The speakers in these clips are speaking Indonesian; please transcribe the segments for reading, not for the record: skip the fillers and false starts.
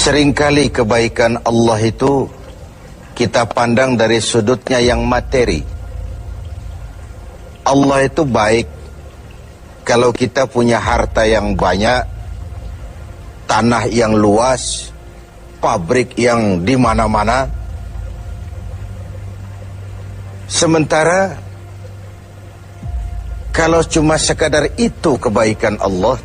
Seringkali kebaikan Allah itu kita pandang dari sudutnya yang materi. Allah itu baik kalau kita punya harta yang banyak, tanah yang luas, pabrik yang di mana-mana. Sementara kalau cuma sekadar itu kebaikan Allah,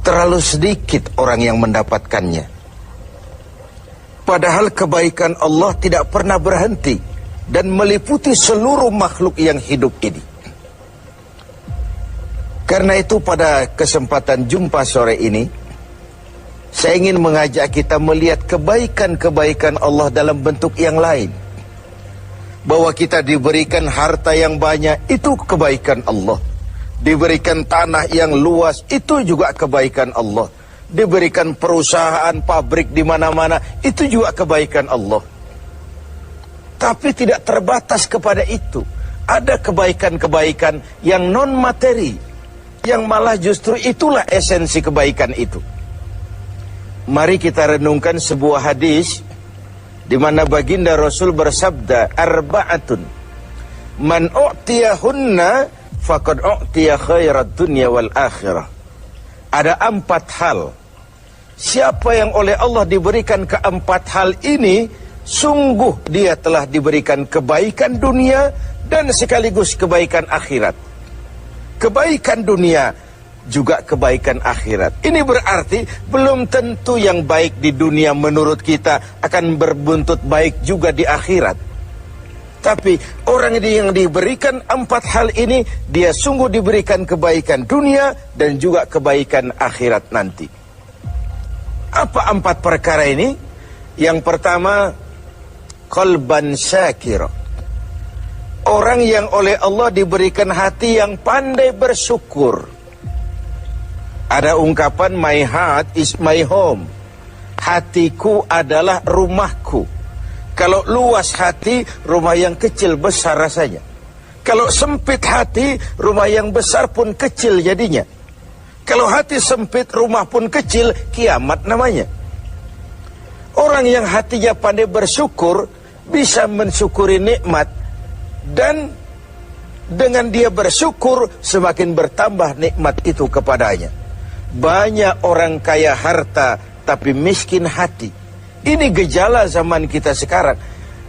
terlalu sedikit orang yang mendapatkannya. Padahal kebaikan Allah tidak pernah berhenti dan meliputi seluruh makhluk yang hidup ini. Karena itu pada kesempatan jumpa sore ini, saya ingin mengajak kita melihat kebaikan-kebaikan Allah dalam bentuk yang lain. Bahwa kita diberikan harta yang banyak, itu kebaikan Allah. Diberikan tanah yang luas, itu juga kebaikan Allah. Diberikan perusahaan, pabrik di mana-mana, itu juga kebaikan Allah. Tapi tidak terbatas kepada itu. Ada kebaikan-kebaikan yang non-materi, yang malah justru itulah esensi kebaikan itu. Mari kita renungkan sebuah hadis di mana baginda Rasul bersabda, arba'atun man u'tiyahunna faqad u'tiya khairat dunya wal akhirah. Ada 4 hal. Siapa yang oleh Allah diberikan keempat hal ini, sungguh dia telah diberikan kebaikan dunia dan sekaligus kebaikan akhirat. Kebaikan dunia juga kebaikan akhirat. Ini berarti belum tentu yang baik di dunia menurut kita akan berbuntut baik juga di akhirat. Tapi orang yang diberikan 4 hal ini, dia sungguh diberikan kebaikan dunia dan juga kebaikan akhirat nanti. Apa 4 perkara ini? Yang pertama, qalban syakira. Orang yang oleh Allah diberikan hati yang pandai bersyukur. Ada ungkapan, my heart is my home. Hatiku adalah rumahku. Kalau luas hati, rumah yang kecil besar rasanya. Kalau sempit hati, rumah yang besar pun kecil jadinya. Kalau hati sempit, rumah pun kecil, kiamat namanya. Orang yang hatinya pandai bersyukur, bisa mensyukuri nikmat. Dan dengan dia bersyukur, semakin bertambah nikmat itu kepadanya. Banyak orang kaya harta, tapi miskin hati. Ini gejala zaman kita sekarang.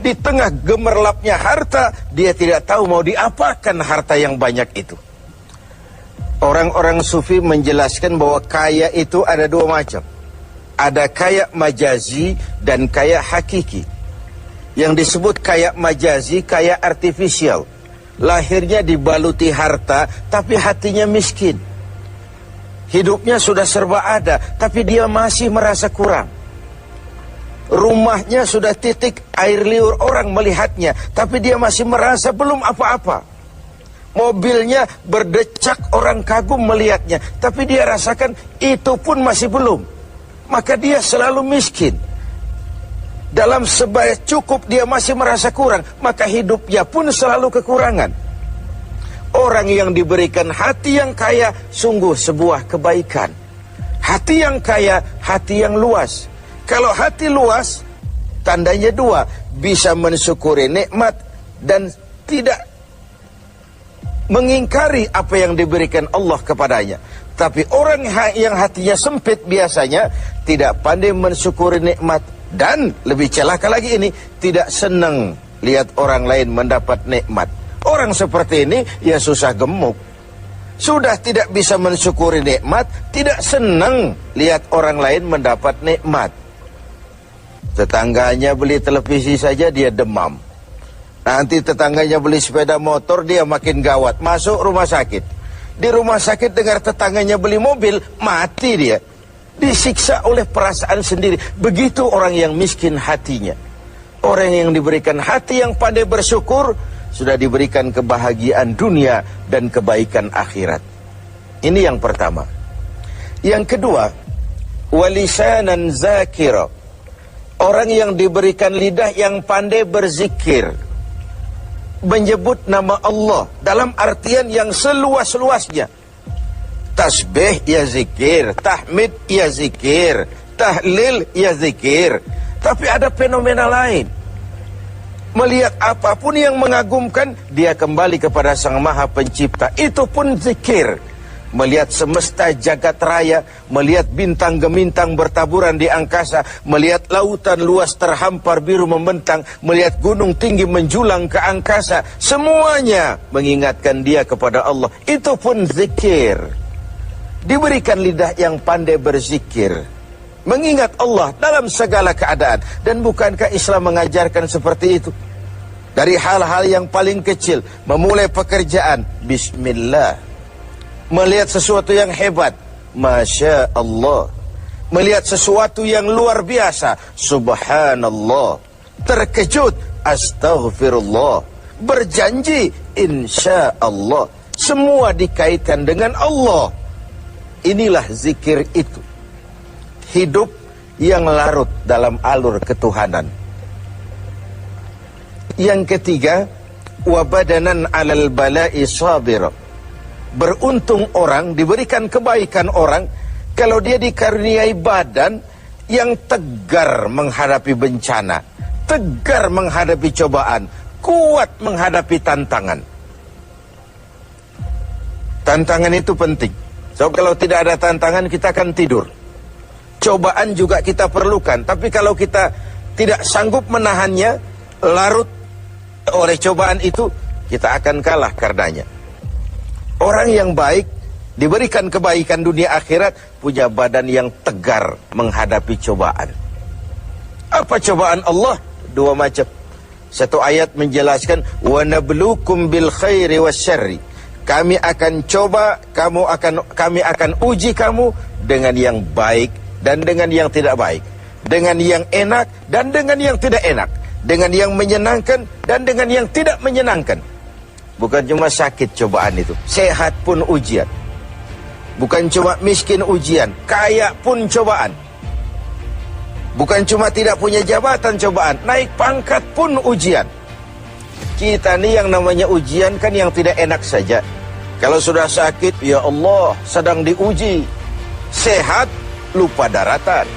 Di tengah gemerlapnya harta, dia tidak tahu mau diapakan harta yang banyak itu. Orang-orang sufi menjelaskan bahwa kaya itu ada 2 macam. Ada kaya majazi dan kaya hakiki. Yang disebut kaya majazi, kaya artifisial. Lahirnya dibaluti harta, tapi hatinya miskin. Hidupnya sudah serba ada, tapi dia masih merasa kurang. Rumahnya sudah titik air liur orang melihatnya, tapi dia masih merasa belum apa-apa. Mobilnya berdecak orang kagum melihatnya, tapi dia rasakan itu pun masih belum. Maka dia selalu miskin. Dalam sebaya cukup dia masih merasa kurang, maka hidupnya pun selalu kekurangan. Orang yang diberikan hati yang kaya, sungguh sebuah kebaikan. Hati yang kaya, hati yang luas. Kalau hati luas, tandanya 2, bisa mensyukuri nikmat dan tidak mengingkari apa yang diberikan Allah kepadanya. Tapi orang yang hatinya sempit biasanya tidak pandai mensyukuri nikmat. Dan lebih celaka lagi ini, tidak senang lihat orang lain mendapat nikmat. Orang seperti ini ya susah gemuk. Sudah tidak bisa mensyukuri nikmat, tidak senang lihat orang lain mendapat nikmat. Tetangganya beli televisi saja dia demam. Nanti tetangganya beli sepeda motor, dia makin gawat, masuk rumah sakit. Di rumah sakit dengar tetangganya beli mobil, mati dia. Disiksa oleh perasaan sendiri. Begitu orang yang miskin hatinya. Orang yang diberikan hati yang pandai bersyukur, sudah diberikan kebahagiaan dunia dan kebaikan akhirat. Ini yang pertama. Yang kedua, walisanan zakira. Orang yang diberikan lidah yang pandai berzikir, menyebut nama Allah dalam artian yang seluas-luasnya. Tasbih ya zikir, tahmid ya zikir, tahlil ya zikir. Tapi ada fenomena lain. Melihat apapun yang mengagumkan, dia kembali kepada Sang Maha Pencipta. Itu pun zikir. Melihat semesta jagat raya, melihat bintang gemintang bertaburan di angkasa, melihat lautan luas terhampar biru membentang, melihat gunung tinggi menjulang ke angkasa, semuanya mengingatkan dia kepada Allah. Itu pun zikir. Diberikan lidah yang pandai berzikir, mengingat Allah dalam segala keadaan. Dan bukankah Islam mengajarkan seperti itu? Dari hal-hal yang paling kecil, memulai pekerjaan, bismillah. Melihat sesuatu yang hebat, Masya Allah. Melihat sesuatu yang luar biasa, Subhanallah. Terkejut, Astaghfirullah. Berjanji, Insya Allah. Semua dikaitkan dengan Allah. Inilah zikir itu. Hidup yang larut dalam alur ketuhanan. Yang ketiga, wabadanan alal bala'i sabir. Beruntung orang, diberikan kebaikan orang kalau dia dikaruniai badan yang tegar menghadapi bencana, tegar menghadapi cobaan, kuat menghadapi tantangan. Tantangan itu penting. So kalau tidak ada tantangan, kita akan tidur. Cobaan juga kita perlukan, tapi kalau kita tidak sanggup menahannya, larut oleh cobaan itu, kita akan kalah karenanya. Orang yang baik, diberikan kebaikan dunia akhirat, punya badan yang tegar menghadapi cobaan. Apa cobaan Allah? Dua macam. Satu ayat menjelaskan, وَنَبْلُوكُمْ بِالْخَيْرِ وَالشَّرِّ. Kami akan coba, kami akan uji kamu dengan yang baik dan dengan yang tidak baik, dengan yang enak dan dengan yang tidak enak, dengan yang menyenangkan dan dengan yang tidak menyenangkan. Bukan cuma sakit cobaan itu, sehat pun ujian. Bukan cuma miskin ujian, kaya pun cobaan. Bukan cuma tidak punya jabatan cobaan, naik pangkat pun ujian. Kita ni yang namanya ujian kan yang tidak enak saja. Kalau sudah sakit, ya Allah, sedang diuji. Sehat, lupa daratan.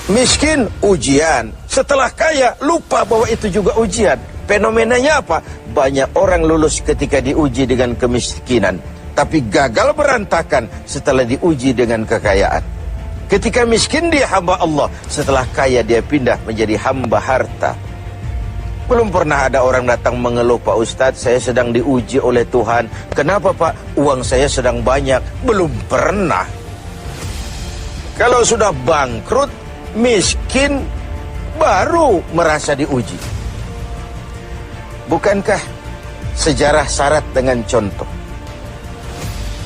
Miskin, ujian. Setelah kaya, lupa bahwa itu juga ujian. Fenomenanya apa? Banyak orang lulus ketika diuji dengan kemiskinan, tapi gagal berantakan setelah diuji dengan kekayaan. Ketika miskin dia hamba Allah, setelah kaya dia pindah menjadi hamba harta. Belum pernah ada orang datang mengeluh, Pak Ustadz, saya sedang diuji oleh Tuhan. Kenapa Pak? Uang saya sedang banyak. Belum pernah. Kalau sudah bangkrut, miskin, baru merasa diuji. Bukankah sejarah syarat dengan contoh?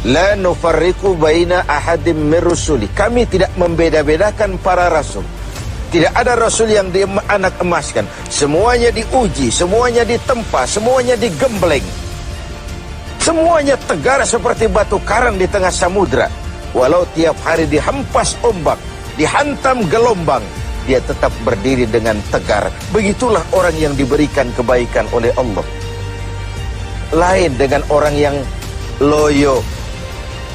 La nufarriqu baina ahadim min rusuli. Kami tidak membeda-bedakan para rasul. Tidak ada rasul yang dianak emaskan. Semuanya diuji, semuanya ditempa, semuanya digembleng. Semuanya tegar seperti batu karang di tengah samudra. Walau tiap hari dihempas ombak, dihantam gelombang, dia tetap berdiri dengan tegar. Begitulah orang yang diberikan kebaikan oleh Allah. Lain dengan orang yang loyo,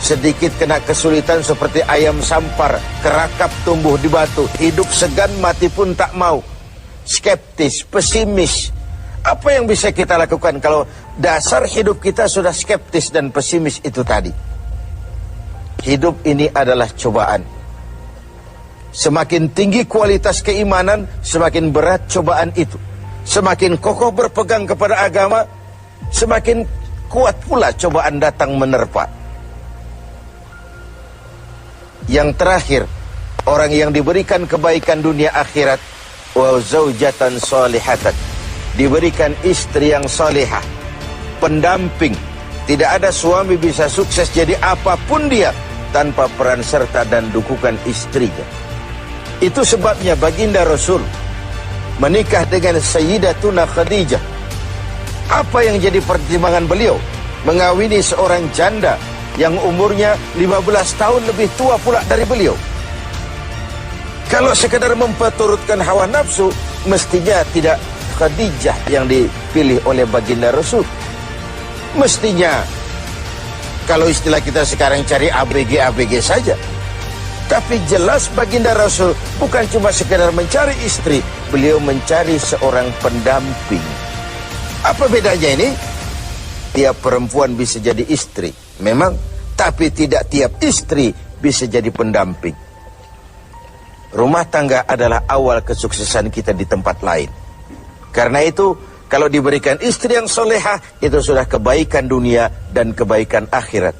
sedikit kena kesulitan seperti ayam sampar, kerakap tumbuh di batu, hidup segan mati pun tak mau, skeptis, pesimis. Apa yang bisa kita lakukan kalau dasar hidup kita sudah skeptis dan pesimis itu tadi? Hidup ini adalah cobaan. Semakin tinggi kualitas keimanan, semakin berat cobaan itu. Semakin kokoh berpegang kepada agama, semakin kuat pula cobaan datang menerpa. Yang terakhir, orang yang diberikan kebaikan dunia akhirat, wa zaujatan salihatan, diberikan istri yang salihah, pendamping. Tidak ada suami bisa sukses jadi apapun dia tanpa peran serta dan dukungan istrinya. Itu sebabnya baginda Rasul menikah dengan Sayyidatuna Khadijah. Apa yang jadi pertimbangan beliau? Mengawini seorang janda yang umurnya 15 tahun lebih tua pula dari beliau. Kalau sekadar memperturutkan hawa nafsu, mestinya tidak Khadijah yang dipilih oleh baginda Rasul. Mestinya Kalau istilah kita sekarang cari ABG saja. Tapi jelas baginda Rasul bukan cuma sekedar mencari istri, beliau mencari seorang pendamping. Apa bedanya ini? Tiap perempuan bisa jadi istri, memang, tapi tidak tiap istri bisa jadi pendamping. Rumah tangga adalah awal kesuksesan kita di tempat lain. Karena itu, kalau diberikan istri yang solehah, itu sudah kebaikan dunia dan kebaikan akhirat.